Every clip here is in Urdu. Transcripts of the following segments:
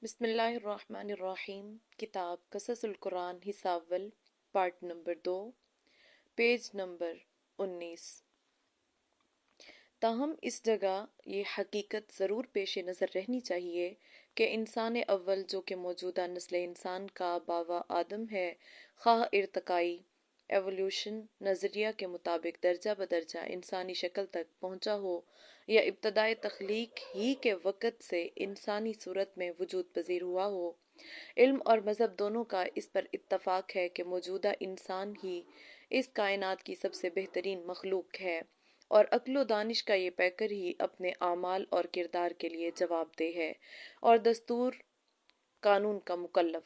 بسم اللہ الرحمن الرحیم۔ کتاب قصص القرآن حصہ اول، پارٹ نمبر 2، پیج نمبر 19۔ تاہم اس جگہ یہ حقیقت ضرور پیش نظر رہنی چاہیے کہ انسان اول جو کہ موجودہ نسل انسان کا باوا آدم ہے، خواہ ارتقائی ایولیوشن نظریہ کے مطابق درجہ بدرجہ انسانی شکل تک پہنچا ہو یا ابتدائے تخلیق ہی کے وقت سے انسانی صورت میں وجود پذیر ہوا ہو، علم اور مذہب دونوں کا اس پر اتفاق ہے کہ موجودہ انسان ہی اس کائنات کی سب سے بہترین مخلوق ہے، اور عقل و دانش کا یہ پیکر ہی اپنے اعمال اور کردار کے لیے جواب دہ ہے اور دستور قانون کا مکلف،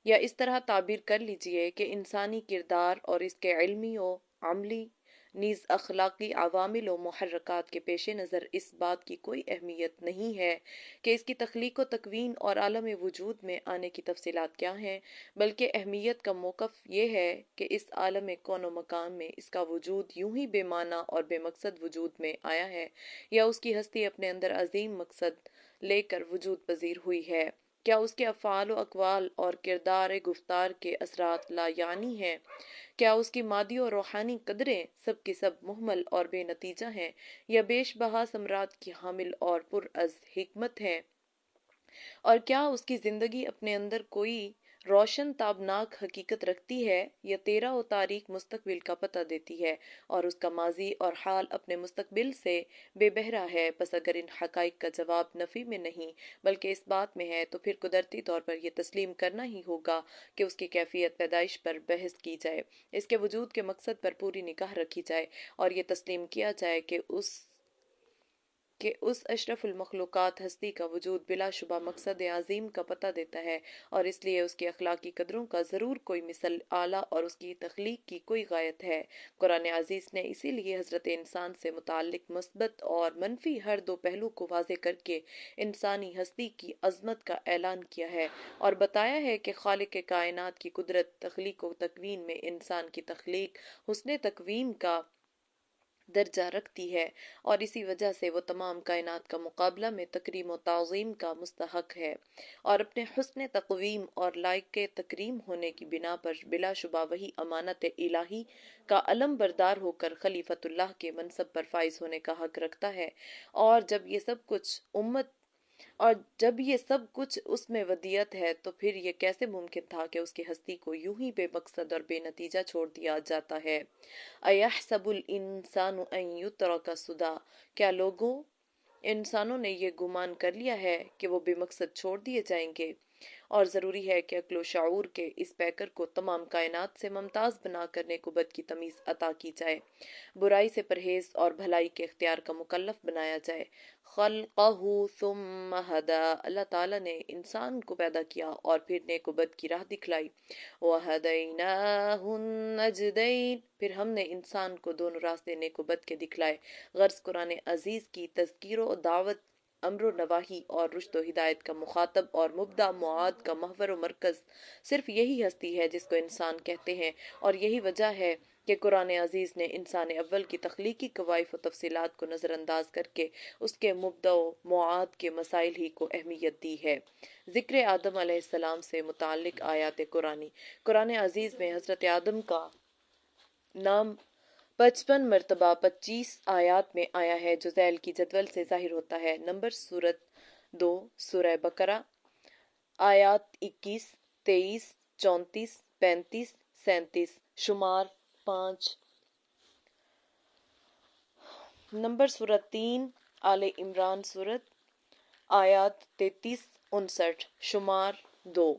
یا اس طرح تعبیر کر لیجئے کہ انسانی کردار اور اس کے علمی و عملی نیز اخلاقی عوامل و محرکات کے پیش نظر اس بات کی کوئی اہمیت نہیں ہے کہ اس کی تخلیق و تکوین اور عالم وجود میں آنے کی تفصیلات کیا ہیں، بلکہ اہمیت کا موقف یہ ہے کہ اس عالم کون و مکان میں اس کا وجود یوں ہی بے معنی اور بے مقصد وجود میں آیا ہے، یا اس کی ہستی اپنے اندر عظیم مقصد لے کر وجود پذیر ہوئی ہے، کیا اس کے افعال و اقوال اور کردار گفتار کے اثرات لا یعنی ہیں، کیا اس کی مادی اور روحانی قدریں سب کی سب مہمل اور بے نتیجہ ہیں، یا بیش بہا ثمرات کی حامل اور پر از حکمت ہیں، اور کیا اس کی زندگی اپنے اندر کوئی روشن تابناک حقیقت رکھتی ہے یا تیرا و تاریک مستقبل کا پتہ دیتی ہے، اور اس کا ماضی اور حال اپنے مستقبل سے بے بہرا ہے۔ پس اگر ان حقائق کا جواب نفی میں نہیں بلکہ اس بات میں ہے، تو پھر قدرتی طور پر یہ تسلیم کرنا ہی ہوگا کہ اس کی کیفیت پیدائش پر بحث کی جائے، اس کے وجود کے مقصد پر پوری نگاہ رکھی جائے، اور یہ تسلیم کیا جائے کہ اس اشرف المخلوقات ہستی کا وجود بلا شبہ مقصد عظیم کا پتہ دیتا ہے، اور اس لیے اس کی اخلاقی قدروں کا ضرور کوئی مثل اعلیٰ اور اس کی تخلیق کی کوئی غایت ہے۔ قرآن عزیز نے اسی لیے حضرت انسان سے متعلق مثبت اور منفی ہر دو پہلو کو واضح کر کے انسانی ہستی کی عظمت کا اعلان کیا ہے اور بتایا ہے کہ خالق کائنات کی قدرت تخلیق و تکوین میں انسان کی تخلیق حسن تکوین کا درجہ رکھتی ہے، اور اسی وجہ سے وہ تمام کائنات کا مقابلہ میں تکریم و تعظیم کا مستحق ہے، اور اپنے حسن تقویم اور لائق تکریم ہونے کی بنا پر بلا شبہ وہی امانت الہی کا علم بردار ہو کر خلیفۃ اللہ کے منصب پر فائز ہونے کا حق رکھتا ہے، اور جب یہ سب کچھ اس میں ودیت ہے تو پھر یہ کیسے ممکن تھا کہ اس کی ہستی کو یوں ہی بے مقصد اور بے نتیجہ چھوڑ دیا جاتا ہے۔ اَيَحْسَبُ الْإِنسَانُ أَن يُتْرَكَ سُدًى، کیا انسانوں نے یہ گمان کر لیا ہے کہ وہ بے مقصد چھوڑ دیے جائیں گے؟ اور ضروری ہے کہ عقل و شعور کے اس پیکر کو تمام کائنات سے ممتاز بنا کر نیک و بد کی تمیز عطا کی جائے، برائی سے پرہیز اور بھلائی کے اختیار کا مکلف بنایا جائے۔ خلقہ ثم ہدی، اللہ تعالیٰ نے انسان کو پیدا کیا اور پھر نیک و بد کی راہ دکھلائی۔ وَهَدَيْنَاهُ النَّجْدَيْنِ، پھر ہم نے انسان کو دونوں راستے نیک و بد کے دکھلائے۔ غرض قرآن عزیز کی تذکیر و دعوت، امر و نواہی اور رشد و ہدایت کا مخاطب اور مبدأ معاد کا محور و مرکز صرف یہی ہستی ہے جس کو انسان کہتے ہیں، اور یہی وجہ ہے کہ قرآن عزیز نے انسان اول کی تخلیقی کوائف و تفصیلات کو نظر انداز کر کے اس کے مبدأ و معاد کے مسائل ہی کو اہمیت دی ہے۔ ذکر آدم علیہ السلام سے متعلق آیات قرآنی، قرآن عزیز میں حضرت آدم کا نام 55 مرتبہ 25 آیات میں آیا ہے، جو ذیل کی جدول سے ظاہر ہوتا ہے۔ نمبر سورت 2 سورہ بقرہ، آیات 21، 23، 34، 35، 37، شمار 5۔ نمبر سورت 3 آل عمران سورت، آیات 33، 59، شمار 2۔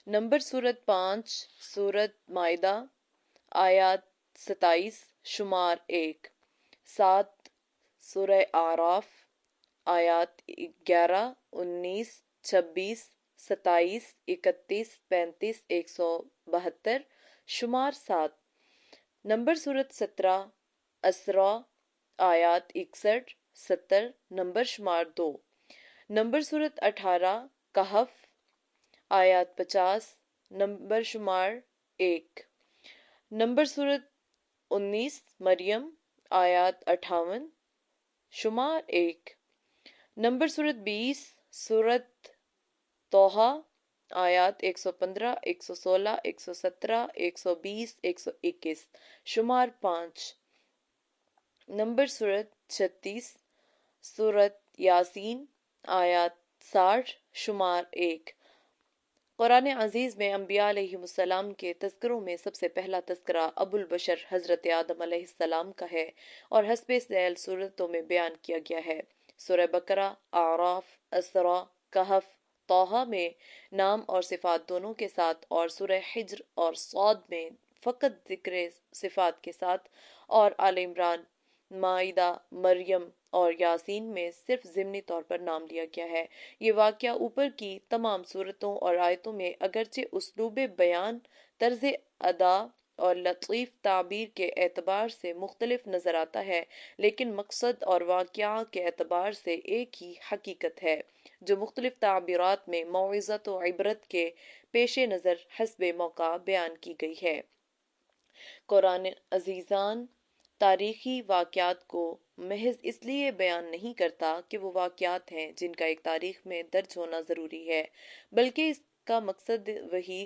نمبر سورت 5 سورت مائدہ، آیات 27، شمار 1۔ 7 سورہ اعراف، آیات 11، 19، 26، 27، 31، 35، 172، شمار 7۔ نمبر سورت 17 اسراء، آیات 61، 70، نمبر شمار 2۔ نمبر سورت 18 کہف، آیات 50، نمبر شمار 1۔ نمبر سورت 19 مریم، آیات 58، شمار 1۔ نمبر سورت 20 سورت توحہ آیات 115، 116، 117، 120، 121، شمار 5۔ نمبر سورت 36، سورت یاسین آیات 60، شمار 1۔ قرآن عزیز میں انبیاء علیہ السلام کے تذکروں میں سب سے پہلا تذکرہ ابو البشر حضرت آدم علیہ السلام کا ہے اور حسب ذیل صورتوں میں بیان کیا گیا ہے۔ سورہ بقرہ، اعراف، اسراء، کہف، طٰہٰ میں نام اور صفات دونوں کے ساتھ، اور سورہ حجر اور صاد میں فقط ذکر صفات کے ساتھ، اور آل عمران، مائدہ، مریم اور یاسین میں صرف ضمنی طور پر نام لیا گیا ہے۔ یہ واقعہ اوپر کی تمام صورتوں اور آیتوں میں اگرچہ اسلوب بیان، طرز ادا اور لطیف تعبیر کے اعتبار سے مختلف نظر آتا ہے، لیکن مقصد اور واقعہ کے اعتبار سے ایک ہی حقیقت ہے، جو مختلف تعبیرات میں موعظت و عبرت کے پیش نظر حسب موقع بیان کی گئی ہے۔ قرآن عزیزان تاریخی واقعات کو محض اس لیے بیان نہیں کرتا کہ وہ واقعات ہیں جن کا ایک تاریخ میں درج ہونا ضروری ہے، بلکہ اس کا مقصد وہی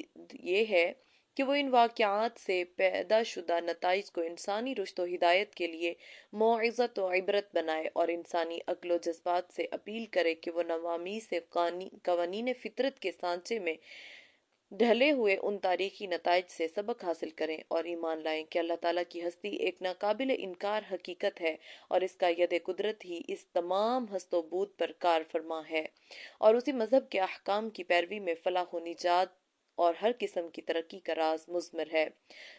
یہ ہے کہ وہ ان واقعات سے پیدا شدہ نتائج کو انسانی رشد و ہدایت کے لیے موعظت و عبرت بنائے، اور انسانی عقل و جذبات سے اپیل کرے کہ وہ نوامیس قوانین فطرت کے سانچے میں ڈھلے ہوئے ان تاریخی نتائج سے سبق حاصل کریں اور ایمان لائیں کہ اللہ تعالیٰ کی ہستی ایک ناقابل انکار حقیقت ہے، اور اس کا ید قدرت ہی اس تمام ہست و بود پر کار فرما ہے، اور اسی مذہب کے احکام کی پیروی میں فلاح و نجات اور ہر قسم کی ترقی کا راز مضمر ہے،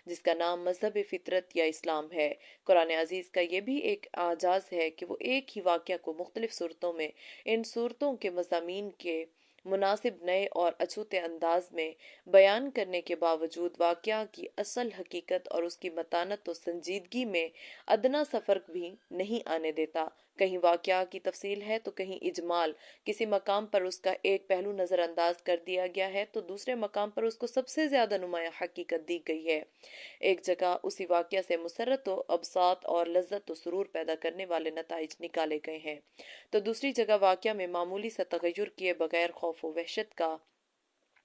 جس کا نام مذہب فطرت یا اسلام ہے۔ قرآن عزیز کا یہ بھی ایک اعجاز ہے کہ وہ ایک ہی واقعہ کو مختلف صورتوں میں ان صورتوں کے مضامین کے مناسب نئے اور اچھوتے انداز میں بیان کرنے کے باوجود واقعہ کی اصل حقیقت اور اس کی متانت و سنجیدگی میں ادنا سا فرق بھی نہیں آنے دیتا۔ کہیں واقعہ کی تفصیل ہے تو کہیں اجمال، کسی مقام پر اس کا ایک پہلو نظر انداز کر دیا گیا ہے تو دوسرے مقام پر اس کو سب سے زیادہ نمایاں حقیقت دی گئی ہے۔ ایک جگہ اسی واقعہ سے مسرت و ابساط اور لذت و سرور پیدا کرنے والے نتائج نکالے گئے ہیں، تو دوسری جگہ واقعہ میں معمولی سا تغیر کیے بغیر خوف و وحشت کا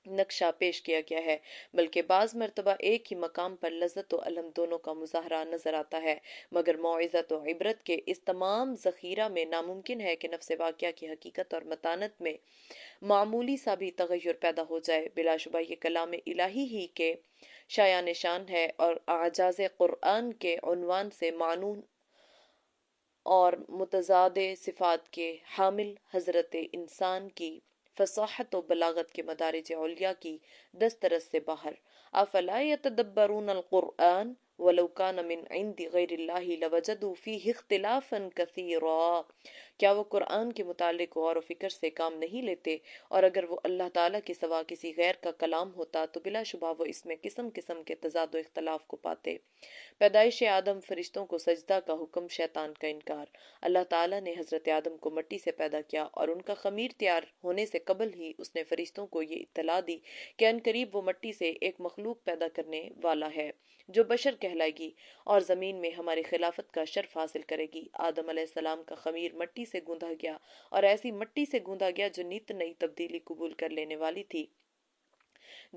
نقشہ پیش کیا گیا ہے، بلکہ بعض مرتبہ ایک ہی مقام پر لذت و الم دونوں کا مظاہرہ نظر آتا ہے، مگر موعظت و عبرت کے اس تمام ذخیرہ میں ناممکن ہے کہ نفس واقعہ کی حقیقت اور متانت میں معمولی سا بھی تغیر پیدا ہو جائے۔ بلا شبہ یہ کلام الہی ہی کے شایان شان ہے اور اعجاز قرآن کے عنوان سے معنون اور متضاد صفات کے حامل حضرت انسان کی فصاحت و بلاغت کے مدارج علیا کی دسترس سے باہر۔ افلا یتدبرون القرآن ولو کان من عند غیر اللہ لوجدوا فیہ اختلافا کثیرا۔ کیا وہ قرآن کے متعلق غور و فکر سے کام نہیں لیتے، اور اگر وہ اللہ تعالیٰ کے سوا کسی غیر کا کلام ہوتا تو بلا شبہ وہ اس میں قسم قسم کے تضاد و اختلاف کو پاتے۔ پیدائش آدم، فرشتوں کو سجدہ کا حکم، شیطان کا انکار۔ اللہ تعالیٰ نے حضرت آدم کو مٹی سے پیدا کیا اور ان کا خمیر تیار ہونے سے قبل ہی اس نے فرشتوں کو یہ اطلاع دی کہ عنقریب وہ مٹی سے ایک مخلوق پیدا کرنے والا ہے جو بشر کہلائے گی اور زمین میں ہماری خلافت کا شرف حاصل کرے گی۔ آدم علیہ السلام کا خمیر مٹی سے گوندھا گیا اور ایسی مٹی سے گوندھا گیا جو نت نئی تبدیلی قبول کر لینے والی تھی۔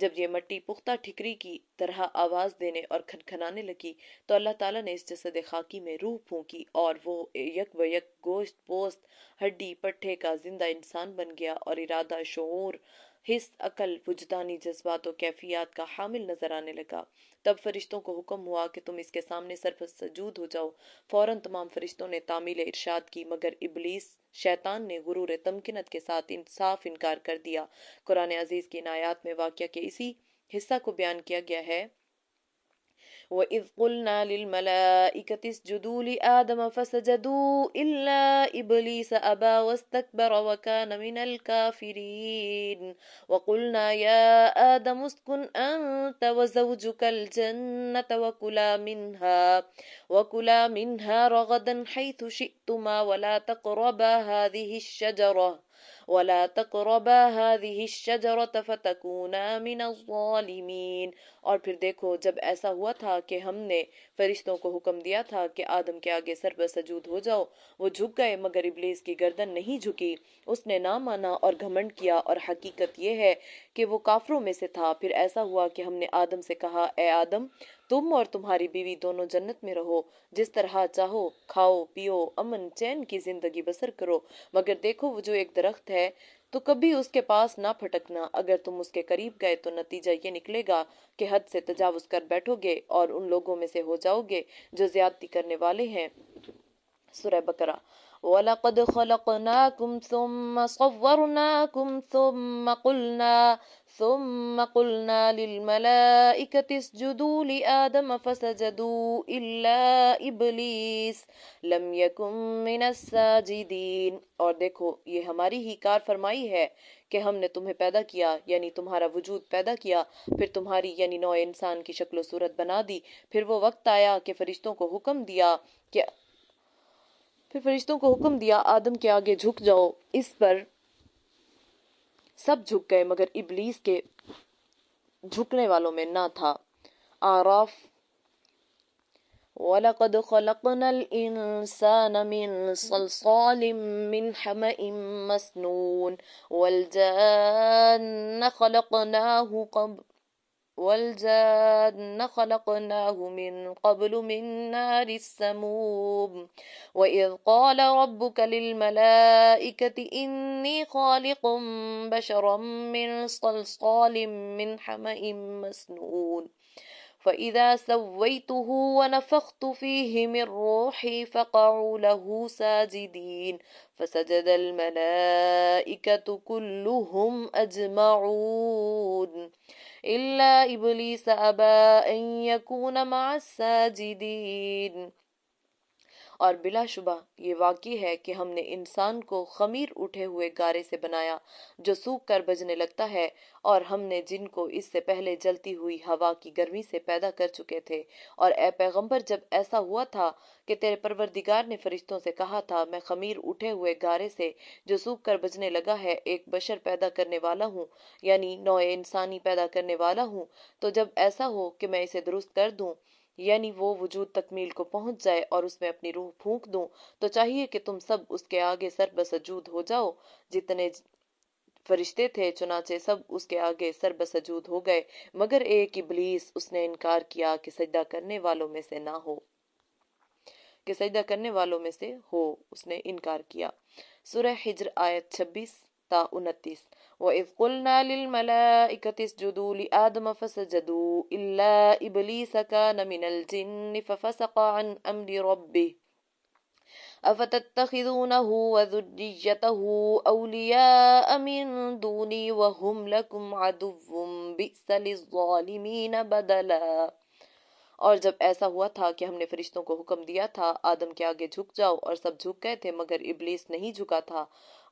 جب یہ مٹی پختہ ٹھکری کی طرح آواز دینے اور کھنکھنانے لگی تو اللہ تعالیٰ نے اس جسد خاکی میں روح پھونکی اور وہ یک و یک گوشت پوست ہڈی پٹھے کا زندہ انسان بن گیا اور ارادہ، شعور، حس، عقل، وجدانی جذبات و کیفیات کا حامل نظر آنے لگا۔ تب فرشتوں کو حکم ہوا کہ تم اس کے سامنے سجود ہو جاؤ۔ فوراً تمام فرشتوں نے تعمیل ارشاد کی، مگر ابلیس شیطان نے غرور تمکنت کے ساتھ صاف انکار کر دیا۔ قرآن عزیز کی ان آیات میں واقعہ کے اسی حصہ کو بیان کیا گیا ہے۔ وَإِذْ قُلْنَا لِلْمَلَائِكَةِ اسْجُدُوا لِآدَمَ فَسَجَدُوا إِلَّا إِبْلِيسَ أَبَى وَاسْتَكْبَرَ وَكَانَ مِنَ الْكَافِرِينَ وَقُلْنَا يَا آدَمُ اسْكُنْ أَنْتَ وَزَوْجُكَ الْجَنَّةَ وَكُلَا مِنْهَا رَغَدًا حَيْثُ شِئْتُمَا وَلَا تَقْرَبَا هَذِهِ الشَّجَرَةَ وَلَا تَقْرَبَا هَٰذِهِ الشَّجَرَةَ فَتَكُونَا مِنَ الظَّالِمِينَ۔ اور پھر دیکھو جب ایسا ہوا تھا کہ ہم نے فرشتوں کو حکم دیا تھا کہ آدم کے آگے سر بسجود ہو جاؤ، وہ جھک گئے مگر ابلیس کی گردن نہیں جھکی، اس نے نہ مانا اور گھمنڈ کیا، اور حقیقت یہ ہے کہ وہ کافروں میں سے تھا۔ پھر ایسا ہوا کہ ہم نے آدم سے کہا، اے آدم، تم اور تمہاری بیوی دونوں جنت میں رہو، جس طرح چاہو کھاؤ پیو، امن چین کی زندگی بسر کرو، مگر دیکھو وہ جو ایک درخت ہے تو کبھی اس کے پاس نہ پھٹکنا، اگر تم اس کے قریب گئے تو نتیجہ یہ نکلے گا کہ حد سے تجاوز کر بیٹھو گے اور ان لوگوں میں سے ہو جاؤ گے جو زیادتی کرنے والے ہیں۔ سورہ بقرہ۔ وَلَقَدْ خَلَقْنَاكُمْ ثُمَّ قُلْنَا لِلْمَلَائِكَةِ اسْجُدُوا لِآدَمَ فَسَجَدُوا إِلَّا إِبْلِيسَ لَمْ يَكُنْ مِنَ السَّاجِدِينَ۔ اور دیکھو یہ ہماری ہی کار فرمائی ہے کہ ہم نے تمہیں پیدا کیا، یعنی تمہارا وجود پیدا کیا، پھر تمہاری یعنی نوع انسان کی شکل و صورت بنا دی، پھر وہ وقت آیا کہ فرشتوں کو حکم دیا آدم کے آگے جھک جاؤ، اس پر سب جھک گئے مگر ابلیس کے جھکنے والوں میں نہ تھا۔ آراف۔ وَلَقَدْ خَلَقْنَا الْإِنسَانَ مِنْ صَلْصَالٍ مِّنْ حَمَإٍ مَّسْنُونٍ وَالْجَانَّ خَلَقْنَاهُ مِنْ قَبْلُ مِنْ نَارِ السَّمُومِ وَإِذْ قَالَ رَبُّكَ لِلْمَلَائِكَةِ إِنِّي خَالِقٌ بَشَرًا مِّنْ صَلْصَالٍ مِّنْ حَمَإٍ مَّسْنُونٍ فَإِذَا سَوَّيْتُهُ وَنَفَخْتُ فِيهِ مِنْ رُوحِي فَقَعُوا لَهُ سَاجِدِينَ فَسَجَدَ الْمَلَائِكَةُ كُلُّهُمْ أَجْمَعُونَ إِلَّا إِبْلِيسَ أَبَىٰ أَن يَكُونَ مَعَ السَّاجِدِينَ۔ اور بلا شبہ یہ واقعی ہے کہ ہم نے انسان کو خمیر اٹھے ہوئے گارے سے بنایا جو سوکھ کر بجنے لگتا ہے، اور ہم نے جن کو اس سے پہلے جلتی ہوئی ہوا کی گرمی سے پیدا کر چکے تھے۔ اور اے پیغمبر جب ایسا ہوا تھا کہ تیرے پروردگار نے فرشتوں سے کہا تھا، میں خمیر اٹھے ہوئے گارے سے جو سوکھ کر بجنے لگا ہے ایک بشر پیدا کرنے والا ہوں، یعنی نوع انسانی پیدا کرنے والا ہوں، تو جب ایسا ہو کہ میں اسے درست کر دوں، یعنی وہ وجود تکمیل کو پہنچ جائے اور اس میں اپنی روح پھونک دوں، تو چاہیے کہ تم سب اس کے آگے سر بسجود ہو جاؤ۔ جتنے فرشتے تھے چنانچہ سب اس کے آگے سر بسجود ہو گئے مگر ایک ابلیس، اس نے انکار کیا کہ سجدہ کرنے والوں میں سے ہو، اس نے انکار کیا۔ سورہ حجر آیت 26 تا 29۔ وَإِذْ قُلْنَا لِلْمَلَائِكَةِ اسْجُدُوا لِآدَمَ فَسَجَدُوا إِلَّا إِبْلِيسَ كَانَ مِنَ الْجِنِّ فَفَسَقَ عَنْ أَمْرِ رَبِّهِ أَفَتَتَّخِذُونَهُ وَذُرِّيَّتَهُ أَوْلِيَاءَ مِن دُونِي وَهُمْ لَكُمْ عَدُوٌّ بِئْسَ لِلظَّالِمِينَ بَدَلًا۔ اور جب ایسا ہوا تھا کہ ہم نے فرشتوں کو حکم دیا تھا آدم کے آگے جھک جاؤ، اور سب جھک گئے تھے مگر ابلیس نہیں جھکا تھا،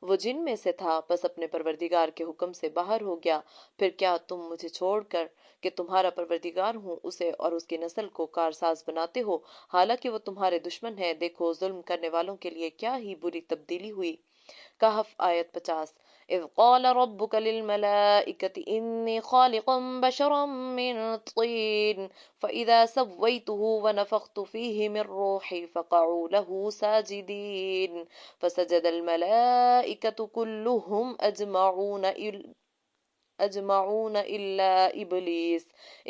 وہ جن میں سے تھا، بس اپنے پروردگار کے حکم سے باہر ہو گیا۔ پھر کیا تم مجھے چھوڑ کر کہ تمہارا پروردگار ہوں اسے اور اس کی نسل کو کارساز بناتے ہو، حالانکہ وہ تمہارے دشمن ہے؟ دیکھو ظلم کرنے والوں کے لیے کیا ہی بری تبدیلی ہوئی۔ کہف آیت 50۔ اذ قال ربك للملائكة إني خالق بشرا من طين فإذا سويته ونفخت فيه من روحي فقعوا له ساجدين فسجد الملائكة كلهم أجمعون إلا إبلیس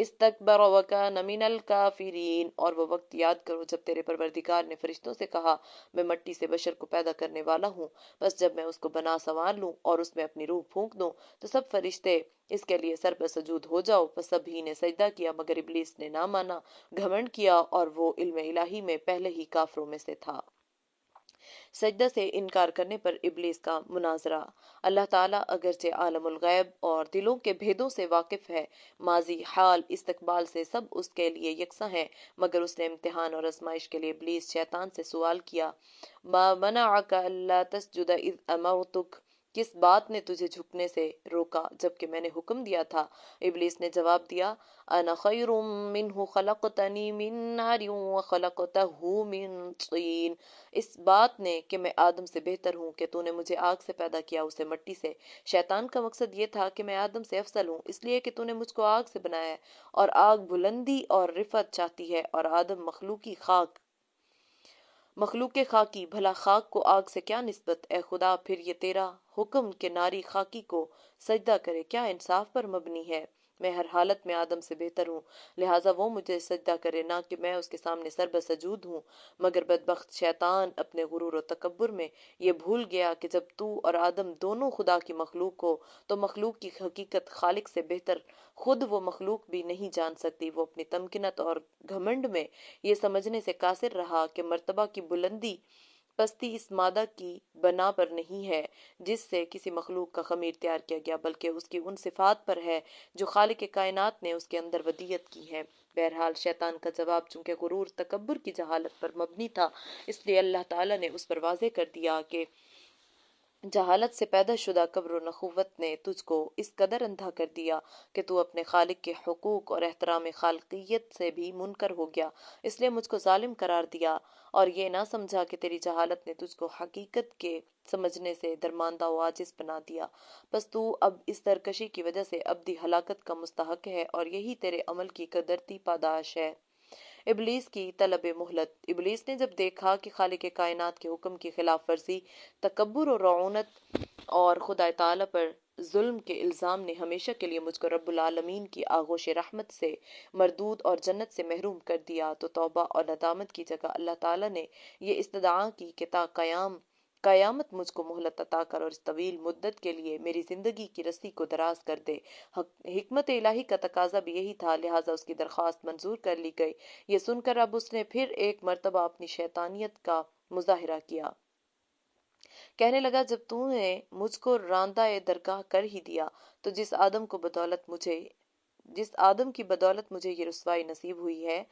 استكبر وكان من الكافرين۔ اور وہ وقت یاد کرو جب تیرے پروردگار نے فرشتوں سے کہا، میں مٹی سے بشر کو پیدا کرنے والا ہوں، بس جب میں اس کو بنا سنوار لوں اور اس میں اپنی روح پھونک دوں تو سب فرشتے اس کے لیے سر بسجود ہو جاؤ، پس سبھی نے سجدہ کیا مگر ابلیس نے نہ مانا، گھمنڈ کیا، اور وہ علم الہی میں پہلے ہی کافروں میں سے تھا۔ سجدہ سے انکار کرنے پر ابلیس کا مناظرہ۔ اللہ تعالیٰ اگرچہ عالم الغیب اور دلوں کے بھیدوں سے واقف ہے، ماضی، حال، استقبال سے سب اس کے لیے یکساں ہیں، مگر اس نے امتحان اور آزمائش کے لیے ابلیس شیطان سے سوال کیا، ما منعک الا تسجد اذ امرتک، کس بات نے تجھے جھکنے سے روکا جبکہ میں نے حکم دیا تھا؟ ابلیس نے جواب دیا، انا خیر منہ خلقتنی من نار وخلقتہ من طین، اس بات نے کہ میں آدم سے بہتر ہوں کہ تو نے مجھے آگ سے پیدا کیا، اسے مٹی سے۔ شیطان کا مقصد یہ تھا کہ میں آدم سے افضل ہوں اس لیے کہ تو نے مجھ کو آگ سے بنایا ہے، اور آگ بلندی اور رفعت چاہتی ہے، اور آدم مخلوق خاکی، بھلا خاک کو آگ سے کیا نسبت؟ اے خدا، پھر یہ تیرا حکم کہ ناری خاکی کو سجدہ کرے کیا انصاف پر مبنی ہے؟ میں ہر حالت میں آدم سے بہتر ہوں، لہٰذا وہ مجھے سجدہ کرے، نہ کہ میں اس کے سامنے سر بسجود ہوں۔ مگر بدبخت شیطان اپنے غرور و تکبر میں یہ بھول گیا کہ جب تو اور آدم دونوں خدا کی مخلوق ہو تو مخلوق کی حقیقت خالق سے بہتر خود وہ مخلوق بھی نہیں جان سکتی۔ وہ اپنی تمکنت اور گھمنڈ میں یہ سمجھنے سے قاصر رہا کہ مرتبہ کی بلندی پستی اس مادہ کی بنا پر نہیں ہے جس سے کسی مخلوق کا خمیر تیار کیا گیا، بلکہ اس کی ان صفات پر ہے جو خالق کائنات نے اس کے اندر ودیت کی ہے۔ بہرحال شیطان کا جواب چونکہ غرور تکبر کی جہالت پر مبنی تھا، اس لیے اللہ تعالیٰ نے اس پر واضح کر دیا کہ جہالت سے پیدا شدہ کبر و نخوت نے تجھ کو اس قدر اندھا کر دیا کہ تو اپنے خالق کے حقوق اور احترام خالقیت سے بھی منکر ہو گیا، اس لیے مجھ کو ظالم قرار دیا، اور یہ نہ سمجھا کہ تیری جہالت نے تجھ کو حقیقت کے سمجھنے سے درماندہ و عاجز بنا دیا۔ بس تو اب اس سرکشی کی وجہ سے ابدی ہلاکت کا مستحق ہے، اور یہی تیرے عمل کی قدرتی پاداش ہے۔ ابلیس کی طلب مہلت۔ ابلیس نے جب دیکھا کہ خالق کائنات کے حکم کی خلاف ورزی، تکبر و رعونت اور خدا تعالیٰ پر ظلم کے الزام نے ہمیشہ کے لیے مجھ کو رب العالمین کی آغوش رحمت سے مردود اور جنت سے محروم کر دیا، تو توبہ اور ندامت کی جگہ اللہ تعالیٰ نے یہ استدعا کی کہ تا قیامت مجھ کو مہلت عطا کر اور اس طویل مدت کے لیے میری زندگی کی رسی کو دراز کر دے۔ حکمت الہی کا تقاضا بھی یہی تھا، لہٰذا اس کی درخواست منظور کر لی گئی۔ یہ سن کر اب اس نے پھر ایک مرتبہ اپنی شیطانیت کا مظاہرہ کیا۔ کہنے لگا، جب تو نے مجھ کو راندہ درگاہ کر ہی دیا تو جس آدم کی بدولت مجھے یہ رسوائی نصیب ہوئی ہے،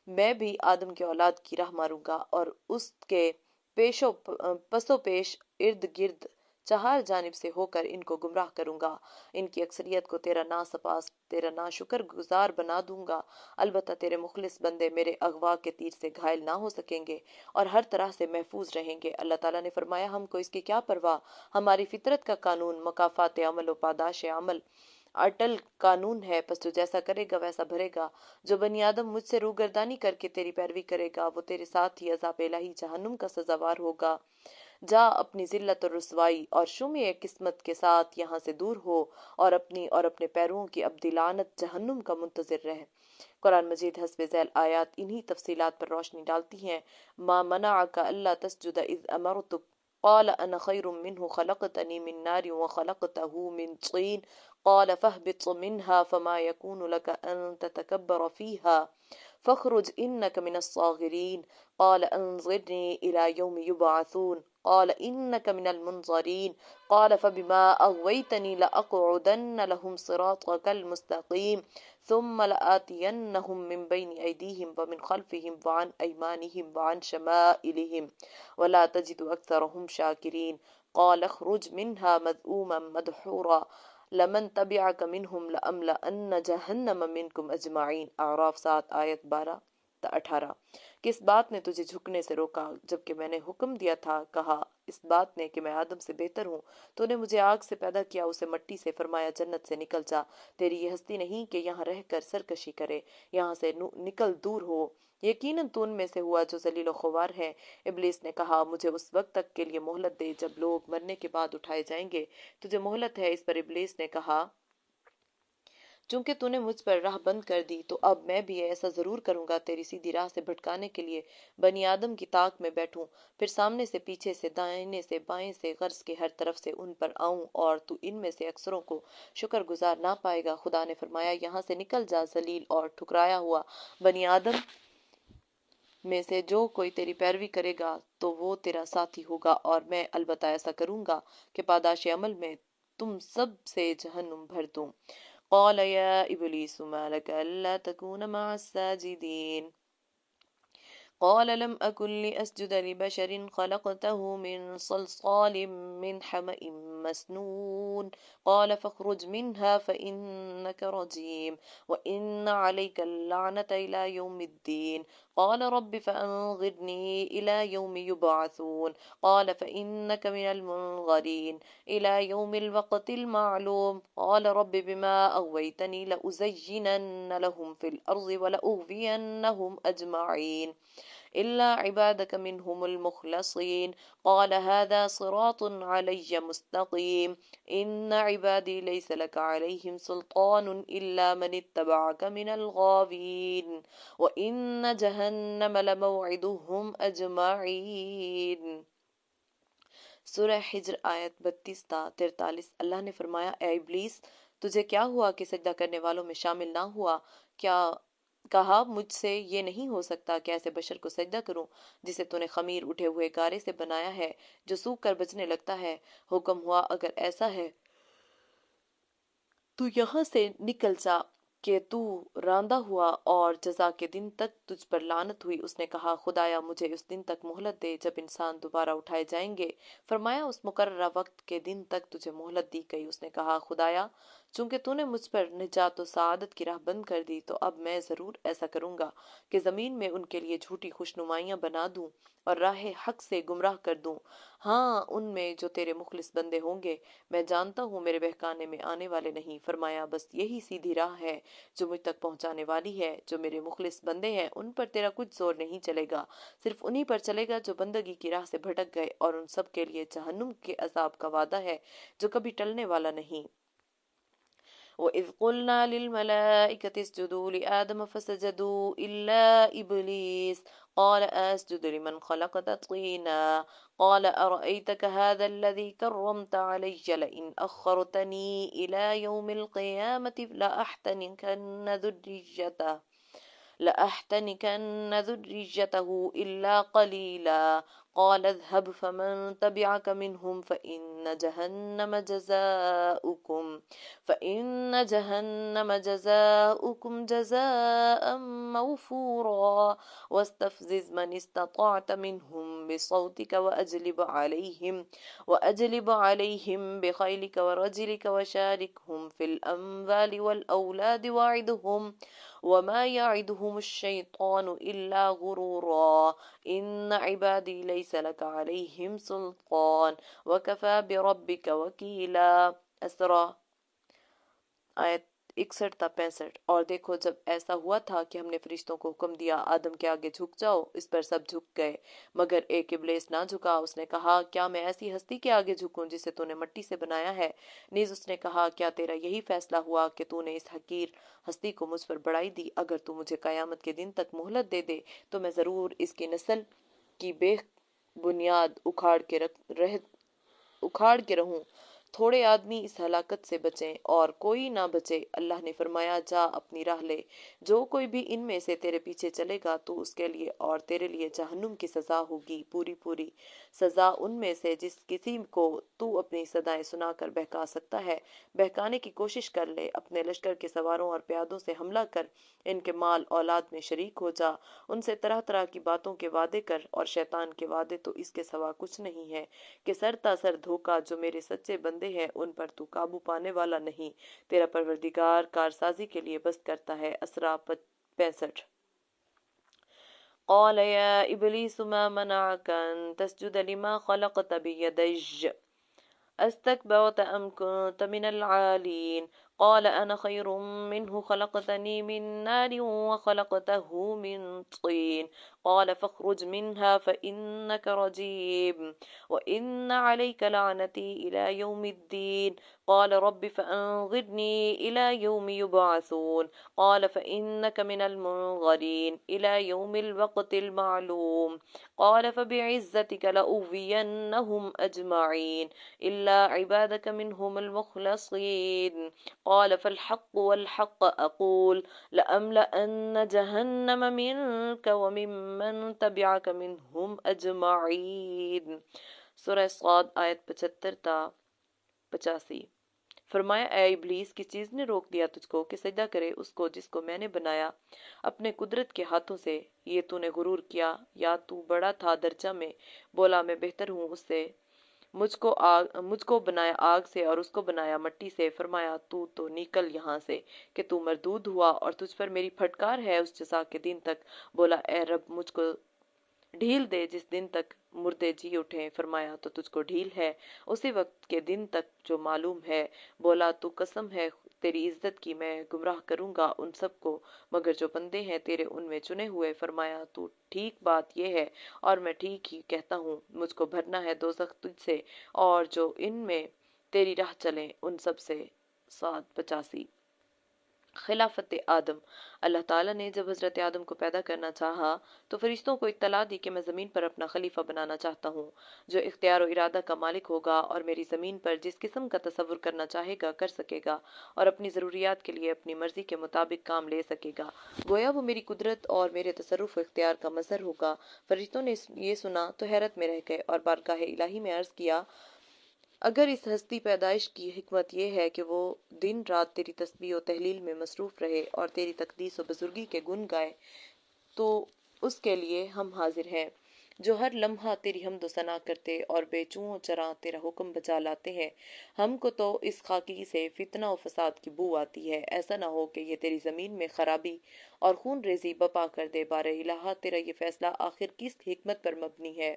میں بھی آدم کی اولاد کی راہ ماروں گا اور اس کے پسو پیش ارد گرد چہار جانب سے ہو کر ان کو گمراہ کروں گا۔ ان کی اکثریت کو تیرا ناسپاس، تیرا ناشکر گزار بنا دوں گا، البتہ تیرے مخلص بندے میرے اغوا کے تیر سے گھائل نہ ہو سکیں گے اور ہر طرح سے محفوظ رہیں گے۔ اللہ تعالیٰ نے فرمایا، ہم کو اس کی کیا پرواہ، ہماری فطرت کا قانون مکافات عمل و پاداش عمل اٹل قانون ہے، پس جو جیسا کرے گا ویسا بھرے گا۔ جو بنی آدم مجھ سے روگردانی کر کے تیری پیروی کرے گا وہ تیرے ساتھ ہی عذاب الہی جہنم کا سزاوار ہوگا۔ جا اپنی ذلت اور رسوائی اور شومی قسمت کے ساتھ یہاں سے دور ہو اور اپنی اور اپنے پیرووں کی ابدی لعنت جہنم کا منتظر رہ۔ قرآن مجید حسب ذیل آیات انہی تفصیلات پر روشنی ڈالتی ہیں۔ ما منعک الا تسجد اذ امرتک قال انا خیر منہ خلقتنی من نار وخلقتہ من طین قال فاہبط منها فما يكون لك ان تتکبر فيها فاخرج انك من الصاغرین قال انظرنی الى یوم یبعثون قال انك من المنظرین قال فبما اغویتنی لاقعدن لهم صراطك المستقیم ثم لآتینہم من بین ایدیہم ومن خلفہم وعن ایمانہم وعن شمائلہم ولا تجد اکثرہم شاکرین قال اخرج منها مذءوما مدحورا لمن تبعک منہم لأملأن جہنم منکم اجمعین۔ اعراف 7 آیت 12 تا 18۔ کس بات نے تجھے جھکنے سے روکا جبکہ میں نے حکم دیا تھا؟ کہا، اس بات نے کہ میں آدم سے بہتر ہوں، تو نے مجھے آگ سے پیدا کیا، اسے مٹی سے، فرمایا جنت سے نکل جا، تیری یہ ہستی نہیں کہ یہاں رہ کر سرکشی کرے، یہاں سے نکل، دور ہو، یقیناً تو ان میں سے ہوا جو ذلیل و خوار ہے۔ ابلیس نے کہا، مجھے اس وقت تک کے لیے مہلت دے جب لوگ مرنے کے بعد اٹھائے جائیں گے۔ تجھے مہلت ہے؟ اس پر ابلیس نے کہا، چونکہ تو نے مجھ پر راہ بند کر دی تو اب میں بھی ایسا ضرور کروں گا، تیری سیدھی راہ سے بھٹکانے کے لیے بنی آدم کی طاق میں بیٹھوں، پھر سامنے سے، پیچھے سے، دائیں سے، بائیں سے، غرض کے ہر طرف سے ان پر آؤں، اور تو ان میں سے اکثروں کو شکر گزار نہ پائے گا۔ خدا نے فرمایا، یہاں سے نکل جا، ذلیل اور ٹھکرایا ہوا، بنی آدم میں سے جو کوئی تیری پیروی کرے گا تو وہ تیرا ساتھی ہوگا، اور میں البتہ ایسا کروں گا کہ پاداش عمل میں تم سب سے جہنم بھر دوں۔ قال یا ابلیس ما لک الا تکون مع الساجدین قال لم أكن لأسجد لبشر خلقته من صلصال من حمأ مسنون قال فاخرج منها فإنك رجيم وإن عليك اللعنة إلى يوم الدين قال رب فأنظرني إلى يوم يبعثون قال فإنك من المنظرين إلى يوم الوقت المعلوم قال رب بما أغويتني لأزينن لهم في الأرض ولأغوينهم أجمعين إلا عبادك منهم المخلصين قال هذا صراط علي مستقيم إن عبادي ليس لك عليهم سلطان إلا من اتبعك من الغاوين وإن جهنم لموعدهم أجمعين۔ سورہ ہجر آیت 32 تا 43۔ اللہ نے فرمایا اے ابلیس تجھے کیا ہوا کہ سجدہ کرنے والوں میں شامل نہ ہوا؟ کیا کہا مجھ سے یہ نہیں ہو سکتا کہ ایسے بشر کو سجدہ کروں جسے تو نے خمیر اٹھے ہوئے گارے سے بنایا ہے جو سوکھ کر بچنے لگتا ہے۔ حکم ہوا اگر ایسا ہے تو یہاں سے نکل جا کہ تو راندہ ہوا اور جزا کے دن تک تجھ پر لعنت ہوئی۔ اس نے کہا خدایا مجھے اس دن تک مہلت دے جب انسان دوبارہ اٹھائے جائیں گے۔ فرمایا اس مقررہ وقت کے دن تک تجھے مہلت دی گئی۔ اس نے کہا خدایا چونکہ تو نے مجھ پر نجات و سعادت کی راہ بند کر دی تو اب میں ضرور ایسا کروں گا کہ زمین میں ان کے لیے جھوٹی خوشنمائیاں بنا دوں اور راہ حق سے گمراہ کر دوں۔ ہاں ان میں جو تیرے مخلص بندے ہوں گے میں جانتا ہوں میرے بہکانے میں آنے والے نہیں۔ فرمایا بس یہی سیدھی راہ ہے جو مجھ تک پہنچانے والی ہے۔ جو میرے مخلص بندے ہیں ان پر تیرا کچھ زور نہیں چلے گا، صرف انہی پر چلے گا جو بندگی کی راہ سے بھٹک گئے، اور ان سب کے لیے جہنم کے عذاب کا وعدہ ہے جو کبھی ٹلنے والا نہیں۔ وَإِذْ قُلْنَا لِلْمَلَائِكَةِ اسْجُدُوا لِآدَمَ فَسَجَدُوا إِلَّا إِبْلِيسَ قال أسجد لمن خلقت طينا قال أرأيتك هذا الذي كرمت علي لئن أخرتني إلى يوم القيامة لأحتنكن ذريته إلا قليلا قال اذهب فمن تبعك منهم فإن جزاؤكم جزاء موفورا واستفزز من استطعت منهم بصوتك وأجلب عليهم بخيلك ورجلك وشاركهم في الأموال والأولاد وعدهم وما يعدهم الشيطان إلا غرورا إن عبادي ليس لك عليهم سلطان وكفى بربك وكيلا۔ اسرا آیت 61 تا 65۔ اور دیکھو جب ایسا ہوا تھا کہ ہم نے فرشتوں کو حکم دیا آدم کے آگے جھک جاؤ، اس پر سب جھک گئے مگر ایک ابلیس نہ جھکا۔ اس نے کہا کیا میں ایسی ہستی کے آگے جھکوں جسے تو نے مٹی سے بنایا ہے؟ نیز اس نے کہا کیا تیرا یہی فیصلہ ہوا کہ تو نے اس حقیر ہستی کو مجھ پر بڑھائی دی؟ اگر تو مجھے قیامت کے دن تک مہلت دے دے تو میں ضرور اس کی نسل کی بے بنیاد اکھاڑ کے رہوں۔ تھوڑے آدمی اس ہلاکت سے بچیں اور کوئی نہ بچے۔ اللہ نے فرمایا جا اپنی راہ لے، جو کوئی بھی ان میں سے تیرے پیچھے چلے گا تو اس کے لیے اور تیرے لیے جہنم کی سزا ہوگی، پوری پوری سزا ان میں سے جس کسی کو تو اپنی صدائیں سنا کر بہکا سکتا ہے۔ بہکانے کی کوشش کر لے، اپنے لشکر کے سواروں اور پیادوں سے حملہ کر، ان کے مال اولاد میں شریک ہو جا، ان سے طرح طرح کی باتوں کے وعدے کر، اور شیطان کے وعدے تو اس کے سوا کچھ نہیں ہے کہ سر تاسر دھوکا جو میرے سچے بندے ہیں ان پر تو قابو پانے والا نہیں۔ تیرا پروردگار کارسازی کے لیے بست کرتا ہے۔ اسرا 65۔ قال يا إبليس ما منعك أن تسجد لما خلقت بيدي استكبرت أم كنت من العالين قال أنا خير منه خلقتني من نار وخلقته من طين قال فاخرج منها فإنك رجيم وإن عليك لعنتي إلى يوم الدين قال رب فأنظرني إلى يوم يبعثون قال فإنك من المنظرين إلى يوم الوقت المعلوم قال فبعزتك لأغوينهم أجمعين إلا عبادك منهم المخلصين قال فالحق والحق أقول لأملأن جهنم منك وممن تبعك منهم أجمعين۔ سورہ صاد آیت 75 تا 85۔ فرمایا اے ابلیس، کس چیز نے روک دیا تجھ کو کہ سجدہ کرے اس کو جس کو میں نے بنایا اپنے قدرت کے ہاتھوں سے؟ یہ تو نے غرور کیا یا تو بڑا تھا درجہ میں؟ بولا میں بہتر ہوں اس سے، مجھ کو بنایا آگ سے اور اس کو بنایا مٹی سے۔ فرمایا تو نکل یہاں سے کہ تو مردود ہوا اور تجھ پر میری پھٹکار ہے اس جزا کے دن تک۔ بولا اے رب، مجھ کو ڈھیل دے جس دن تک مردے جی اٹھیں۔ فرمایا تو تجھ کو ڈھیل ہے اسی وقت کے دن تک جو معلوم ہے۔ بولا تو قسم ہے تیری عزت کی، میں گمراہ کروں گا ان سب کو مگر جو بندے ہیں تیرے ان میں چنے ہوئے۔ فرمایا تو ٹھیک بات یہ ہے اور میں ٹھیک ہی کہتا ہوں، مجھ کو بھرنا ہے دوزخ تجھ سے اور جو ان میں تیری راہ چلیں ان سب سے۔ 85۔ خلافت آدم۔ اللہ تعالیٰ نے جب حضرت آدم کو پیدا کرنا چاہا تو فرشتوں کو اطلاع دی کہ میں زمین پر اپنا خلیفہ بنانا چاہتا ہوں جو اختیار و ارادہ کا مالک ہوگا اور میری زمین پر جس قسم کا تصور کرنا چاہے گا کر سکے گا اور اپنی ضروریات کے لیے اپنی مرضی کے مطابق کام لے سکے گا، گویا وہ میری قدرت اور میرے تصرف و اختیار کا مظہر ہوگا۔ فرشتوں نے یہ سنا تو حیرت میں رہ گئے اور بارگاہ الہی میں عرض کیا، اگر اس ہستی پیدائش کی حکمت یہ ہے کہ وہ دن رات تیری تسبیح و تحلیل میں مصروف رہے اور تیری تقدیس و بزرگی کے گن گائے تو اس کے لیے ہم حاضر ہیں، جو ہر لمحہ تیری حمد و ثنا کرتے اور بے چوں چراں تیرا حکم بجا لاتے ہیں۔ ہم کو تو اس خاکی سے فتنہ و فساد کی بو آتی ہے، ایسا نہ ہو کہ یہ تیری زمین میں خرابی اور خون ریزی بپا کر دے۔ بار الہ، تیرا یہ فیصلہ آخر کس حکمت پر مبنی ہے؟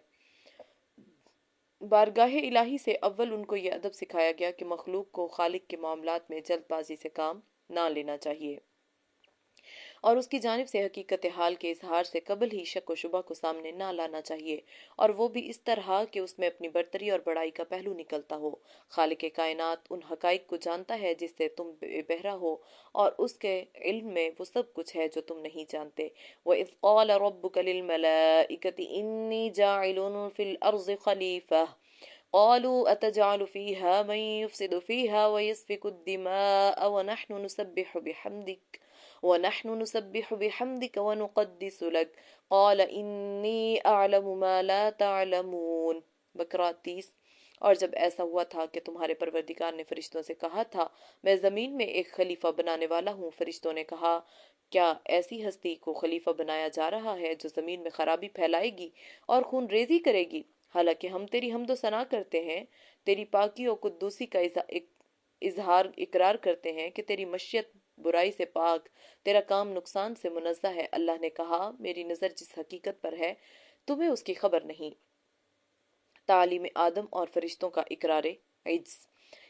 بارگاہ الہی سے اول ان کو یہ ادب سکھایا گیا کہ مخلوق کو خالق کے معاملات میں جلد بازی سے کام نہ لینا چاہیے اور اس کی جانب سے حقیقت حال کے اظہار سے قبل ہی شک و شبہ کو سامنے نہ لانا چاہیے، اور وہ بھی اس طرح کہ اس میں اپنی برتری اور بڑائی کا پہلو نکلتا ہو۔ خالق کائنات ان حقائق کو جانتا ہے جس سے تم بے بہرا ہو، اور اس کے علم میں وہ سب کچھ ہے جو تم نہیں جانتے۔ وَإِذْ قَالَ رَبُّكَ لِلْمَلَائِكَةِ إِنِّي جَاعِلٌ فِي الْأَرْضِ خَلِيفَةً قالوا أتجعل فيها من يفسد فيها ويسفك الدماء ونحن نسبح بحمدك ونقدس لك قال إني أعلم ما لا تعلمون۔ بقرہ 30۔ اور جب ایسا ہوا تھا کہ تمہارے پروردگار نے فرشتوں سے کہا تھا میں زمین میں ایک خلیفہ بنانے والا ہوں، فرشتوں نے کہا کیا ایسی ہستی کو خلیفہ بنایا جا رہا ہے جو زمین میں خرابی پھیلائے گی اور خون ریزی کرے گی؟ حالانکہ ہم تیری حمد و ثنا کرتے ہیں، تیری پاکی و قدوسی کا اقرار کرتے ہیں کہ تیری مشیت برائی سے پاک، تیرا کام نقصان سے منزہ ہے۔ اللہ نے کہا میری نظر جس حقیقت پر ہے تمہیں اس کی خبر نہیں۔ تعلیم آدم اور فرشتوں کا اقرار عجز۔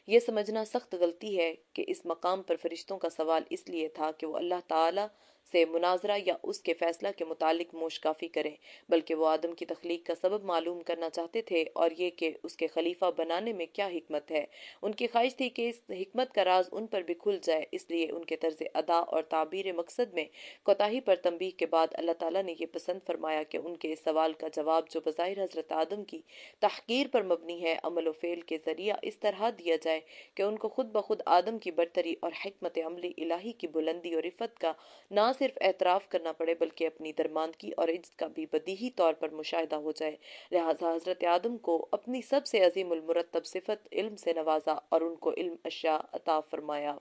یہ سمجھنا سخت غلطی ہے کہ اس مقام پر فرشتوں کا سوال اس لیے تھا کہ وہ اللہ تعالیٰ سے مناظرہ یا اس کے فیصلہ کے متعلق موشکافی کریں، بلکہ وہ آدم کی تخلیق کا سبب معلوم کرنا چاہتے تھے اور یہ کہ اس کے خلیفہ بنانے میں کیا حکمت ہے۔ ان کی خواہش تھی کہ اس حکمت کا راز ان پر بھی کھل جائے، اس لیے ان کے طرز ادا اور تعبیر مقصد میں کوتاہی پر تنبیہ کے بعد اللہ تعالیٰ نے یہ پسند فرمایا کہ ان کے اس سوال کا جواب جو بظاہر حضرت آدم کی تحقیر پر مبنی ہے، عمل و فعل کے ذریعہ اس طرح دیا جائے کہ ان کو خود بخود آدم کی برتری اور حکمت عملی الہی کی بلندی اور رفعت کا نہ صرف اعتراف کرنا پڑے بلکہ اپنی درماندگی اور عجز کا بھی بدیہی طور پر مشاہدہ ہو جائے۔ لہٰذا حضرت آدم کو اپنی سب سے عظیم المرتب صفت علم سے نوازا اور ان کو علم اشیاء عطا فرمایا،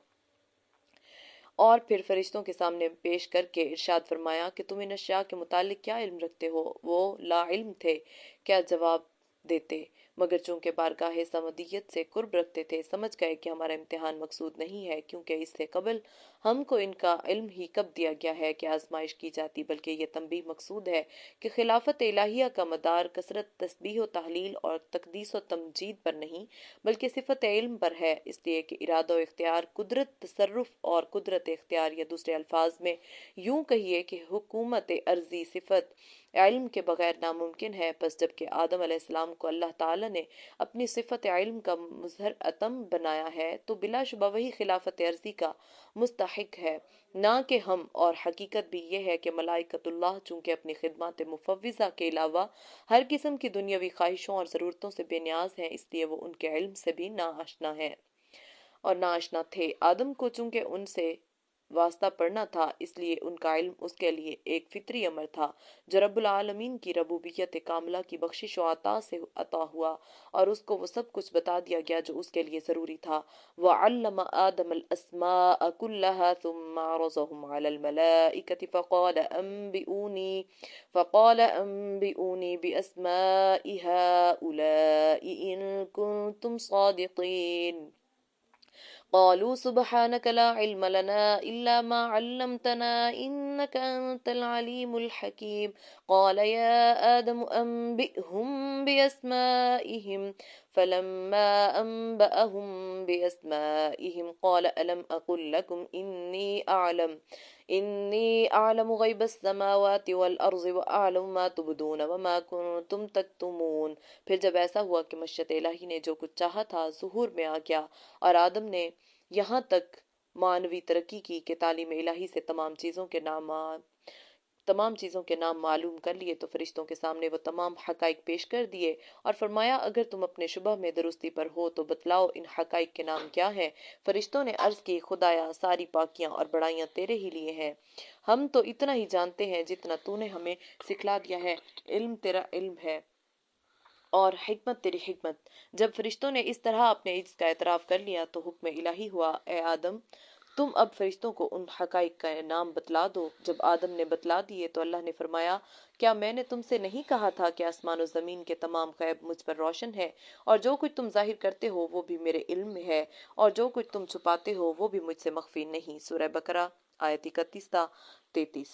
اور پھر فرشتوں کے سامنے پیش کر کے ارشاد فرمایا کہ تم ان اشیاء کے متعلق کیا علم رکھتے ہو؟ وہ لا علم تھے، کیا جواب دیتے؟ مگر چونکہ بارگاہ سمدیت سے قرب رکھتے تھے، سمجھ گئے کہ ہمارا امتحان مقصود نہیں ہے، کیونکہ اس سے قبل ہم کو ان کا علم ہی کب دیا گیا ہے کہ آزمائش کی جاتی، بلکہ یہ تنبیہ مقصود ہے کہ خلافت الہیہ کا مدار کثرت تسبیح و تحلیل اور تقدیس و تمجید پر نہیں بلکہ صفت علم پر ہے، اس لیے کہ ارادہ و اختیار، قدرت تصرف اور قدرت اختیار، یا دوسرے الفاظ میں یوں کہیے کہ حکومت ارضی صفت علم کے بغیر ناممکن ہے۔ پس جب کہ آدم علیہ السلام کو اللہ تعالیٰ نے اپنی صفت علم کا مظہر اتم بنایا ہے تو بلا شبہ وہی خلافت ارضی کا مستحق ہے، نہ کہ ہم، اور حقیقت بھی یہ ہے کہ ملائکۃ اللہ چونکہ اپنی خدمات مفوضہ کے علاوہ ہر قسم کی دنیاوی خواہشوں اور ضرورتوں سے بے نیاز ہیں، اس لیے وہ ان کے علم سے بھی ناآشنا ہیں اور ناآشنا تھے۔ آدم کو چونکہ ان سے واسطہ پڑھنا تھا، اس لیے ان کا علم اس کے لیے ایک فطری امر تھا جو رب العالمین کی ربوبیت کاملہ کی بخشش و عطا سے عطا ہوا، اور اس کو وہ سب کچھ بتا دیا گیا جو اس کے لیے ضروری تھا۔ وَعَلَّمَ آدَمَ الْأَسْمَاءَ كُلَّهَا ثُمَّ عَرَضَهُمْ عَلَى الْمَلَائِكَةِ فقال أنبئوني بأسماء هؤلاء إن كنتم صادقين قالوا سبحانك لا علم لنا إلا ما علمتنا إنك أنت العليم الحكيم قال يا آدم أنبئهم بأسمائهم فلما أنبأهم بأسمائهم قال ألم أقل لكم إني أعلم غيب السماوات والأرض وأعلم ما تبدون وما كنتم تكتمون۔ پھر جب ایسا ہوا کہ مشیت الہی نے جو کچھ چاہا تھا ظہور میں آ گیا، اور آدم نے یہاں تک معنوی ترقی کی کہ تعلیم الہی سے تمام چیزوں کے نام معلوم کر لیے، تو فرشتوں کے سامنے وہ تمام حقائق پیش کر دیے اور فرمایا اگر تم اپنے شبہ میں درستی پر ہو تو بتلاؤ ان حقائق کے نام کیا ہیں۔ فرشتوں نے عرض کی خدایا ساری پاکیاں اور بڑائیاں تیرے ہی لیے ہیں، ہم تو اتنا ہی جانتے ہیں جتنا تو نے ہمیں سکھلا دیا ہے، علم تیرا علم ہے اور حکمت تیری حکمت۔ جب فرشتوں نے اس طرح اپنے عجز کا اعتراف کر لیا تو حکم الہی ہوا اے آدم تم اب فرشتوں کو ان حقائق کا نام بتلا دو۔ جب آدم نے بتلا دیے تو اللہ نے فرمایا کیا میں نے تم سے نہیں کہا تھا کہ آسمان و زمین کے تمام غیب مجھ پر روشن ہے، اور جو کچھ تم ظاہر کرتے ہو وہ بھی میرے علم میں ہے، اور جو کچھ تم چھپاتے ہو وہ بھی مجھ سے مخفی نہیں۔ سورہ بقرہ آیت 31 تا 33۔